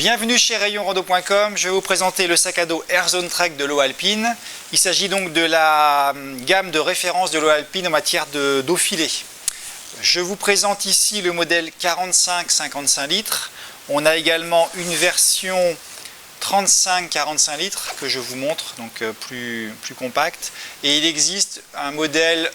Bienvenue chez rayonrando.com, je vais vous présenter le sac à dos Airzone Trek de l'eau alpine. Il s'agit donc de la gamme de référence de l'eau alpine en matière d'eau filée. Je vous présente ici le modèle 45-55 litres. On a également une version 35-45 litres que je vous montre, donc plus compact. Et il existe un modèle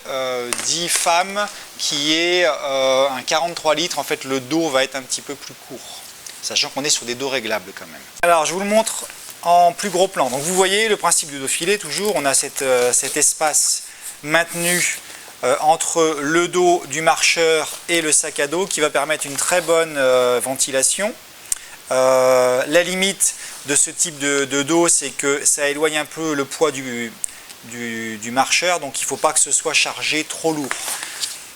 dit femme qui est un 43 litres. En fait, le dos va être un petit peu plus court, sachant qu'on est sur des dos réglables quand même. Alors je vous le montre en plus gros plan. Donc vous voyez le principe du dos filet, toujours on a cet espace maintenu entre le dos du marcheur et le sac à dos qui va permettre une très bonne ventilation. La limite de ce type de dos, c'est que ça éloigne un peu le poids du marcheur, donc il ne faut pas que ce soit chargé trop lourd.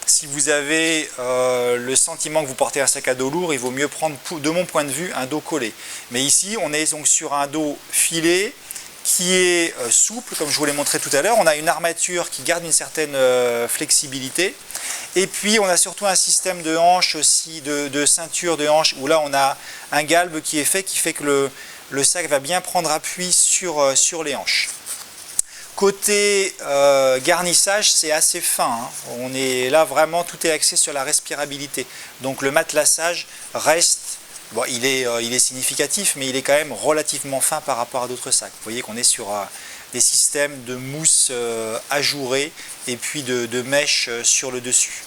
Si vous avez le sentiment que vous portez un sac à dos lourd, il vaut mieux prendre, de mon point de vue, un dos collé. Mais ici, on est donc sur un dos filé qui est souple, comme je vous l'ai montré tout à l'heure. On a une armature qui garde une certaine flexibilité. Et puis, on a surtout un système de hanche aussi, de ceinture de hanche, où là, on a un galbe qui est fait, qui fait que le sac va bien prendre appui sur les hanches. Côté garnissage, c'est assez fin, hein. On est là vraiment, tout est axé sur la respirabilité. Donc le matelassage reste, bon, il est significatif, mais il est quand même relativement fin par rapport à d'autres sacs. Vous voyez qu'on est sur des systèmes de mousse ajourée et puis de mèche sur le dessus.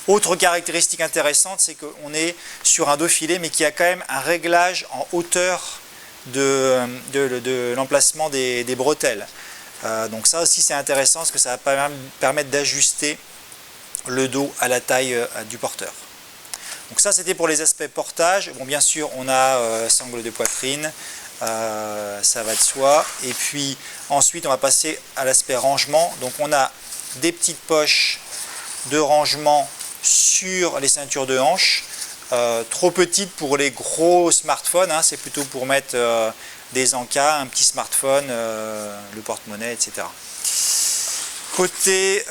Autre caractéristique intéressante, c'est qu'on est sur un dos filet, mais qui a quand même un réglage en hauteur de l'emplacement des bretelles. Donc ça aussi c'est intéressant parce que ça va permettre d'ajuster le dos à la taille du porteur. Donc ça c'était pour les aspects portage. Bon, bien sûr on a sangle de poitrine, ça va de soi. Et puis ensuite on va passer à l'aspect rangement. Donc on a des petites poches de rangement sur les ceintures de hanche, trop petites pour les gros smartphones, hein. C'est plutôt pour mettre des encas, un petit smartphone, le porte-monnaie, etc. Côté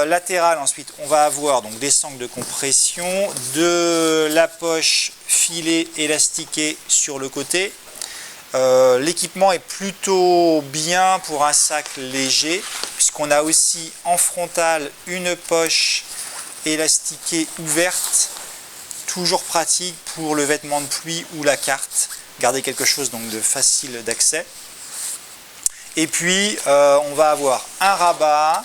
latéral, ensuite, on va avoir donc des sangles de compression, de la poche filet élastiquée sur le côté. L'équipement est plutôt bien pour un sac léger, puisqu'on a aussi en frontal une poche élastiquée ouverte, toujours pratique pour le vêtement de pluie ou la carte. Garder quelque chose donc de facile d'accès. Et puis on va avoir un rabat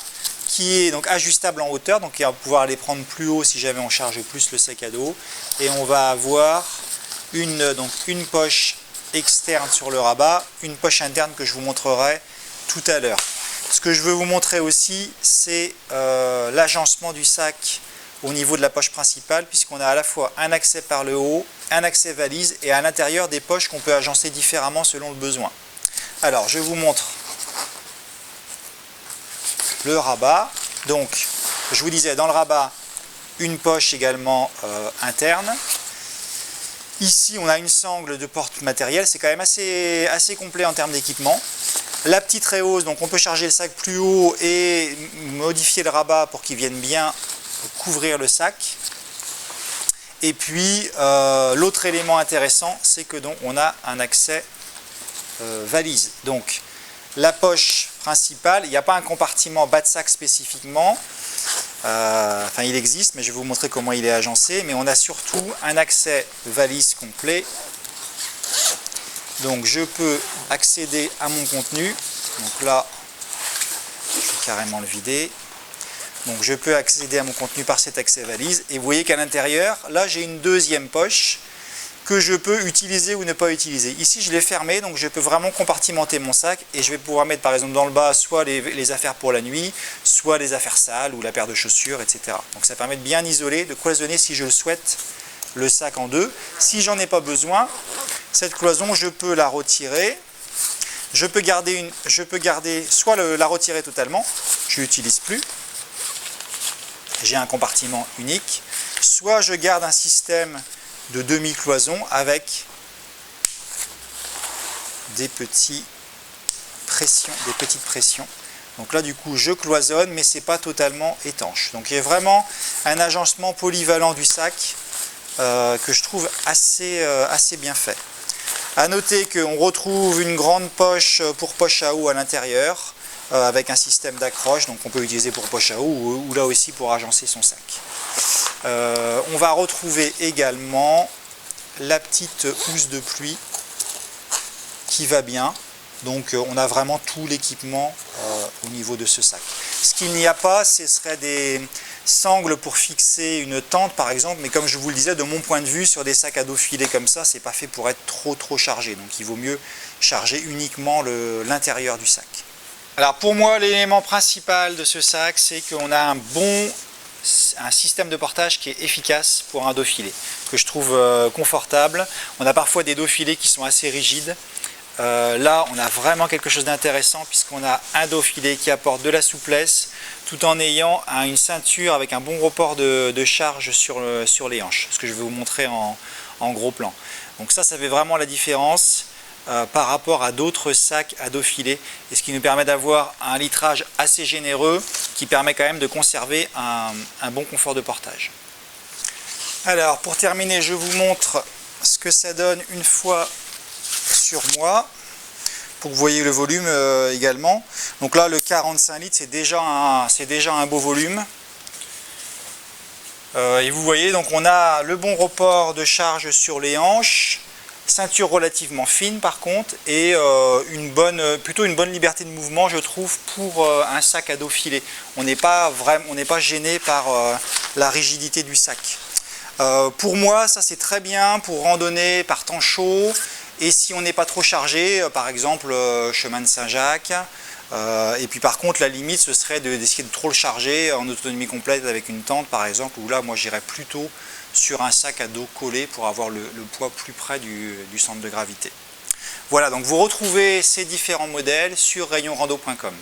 qui est donc ajustable en hauteur, donc on va pouvoir aller prendre plus haut si jamais on charge plus le sac à dos. Et on va avoir une poche externe sur le rabat, une poche interne que je vous montrerai tout à l'heure. Ce que je veux vous montrer aussi, c'est l'agencement du sac au niveau de la poche principale, puisqu'on a à la fois un accès par le haut, un accès valise et à l'intérieur des poches qu'on peut agencer différemment selon le besoin. Alors je vous montre le rabat. Donc je vous disais, dans le rabat, une poche également interne. Ici on a une sangle de porte-matériel, c'est quand même assez complet en termes d'équipement. La petite rehausse, donc on peut charger le sac plus haut et modifier le rabat pour qu'il vienne bien couvrir le sac. Et puis l'autre élément intéressant, c'est que donc on a un accès valise. Donc la poche principale, il n'y a pas un compartiment bas de sac spécifiquement, enfin il existe, mais je vais vous montrer comment il est agencé. Mais on a surtout un accès valise complet. Donc je peux accéder à mon contenu. Donc là, je vais carrément le vider. Donc je peux accéder à mon contenu par cet accès valise. Et vous voyez qu'à l'intérieur, là j'ai une deuxième poche que je peux utiliser ou ne pas utiliser. Ici je l'ai fermé, donc je peux vraiment compartimenter mon sac. Et je vais pouvoir mettre par exemple dans le bas soit les affaires pour la nuit, soit les affaires sales ou la paire de chaussures, etc. Donc ça permet de bien isoler, de cloisonner si je le souhaite le sac en deux. Si j'en ai pas besoin, cette cloison je peux la retirer. Je peux garder soit la retirer totalement, je l'utilise plus. J'ai un compartiment unique, soit je garde un système de demi-cloison avec des petites pressions. Donc là du coup je cloisonne, mais c'est pas totalement étanche. Donc il y a vraiment un agencement polyvalent du sac que je trouve assez bien fait. À noter qu'on retrouve une grande poche pour poche à eau à l'intérieur, avec un système d'accroche, donc on peut l'utiliser pour poche à eau ou là aussi pour agencer son sac. On va retrouver également la petite housse de pluie qui va bien. Donc on a vraiment tout l'équipement au niveau de ce sac. Ce qu'il n'y a pas, ce serait des sangles pour fixer une tente par exemple, mais comme je vous le disais, de mon point de vue, sur des sacs à dos filés comme ça, c'est pas fait pour être trop chargé. Donc il vaut mieux charger uniquement l'intérieur du sac. Alors pour moi, l'élément principal de ce sac, c'est qu'on a un système de portage qui est efficace pour un dos filé, que je trouve confortable. On a parfois des dos filés qui sont assez rigides. Là, on a vraiment quelque chose d'intéressant puisqu'on a un dos filet qui apporte de la souplesse tout en ayant une ceinture avec un bon report de charge sur les hanches, ce que je vais vous montrer en gros plan. Donc ça fait vraiment la différence par rapport à d'autres sacs à dos filet, et ce qui nous permet d'avoir un litrage assez généreux qui permet quand même de conserver un bon confort de portage. Alors pour terminer, je vous montre ce que ça donne une fois sur moi, pour que vous voyez le volume également. Donc là, le 45 litres, c'est déjà un beau volume. Et vous voyez, donc on a le bon report de charge sur les hanches, ceinture relativement fine par contre, et plutôt une bonne liberté de mouvement, je trouve, pour un sac à dos filé. On n'est pas gêné par la rigidité du sac. Pour moi, ça c'est très bien pour randonner par temps chaud. Et si on n'est pas trop chargé, par exemple chemin de Saint-Jacques, et puis par contre la limite ce serait d'essayer de trop le charger en autonomie complète avec une tente par exemple, où là moi j'irais plutôt sur un sac à dos collé pour avoir le poids plus près du centre de gravité. Voilà, donc vous retrouvez ces différents modèles sur rayonrando.com.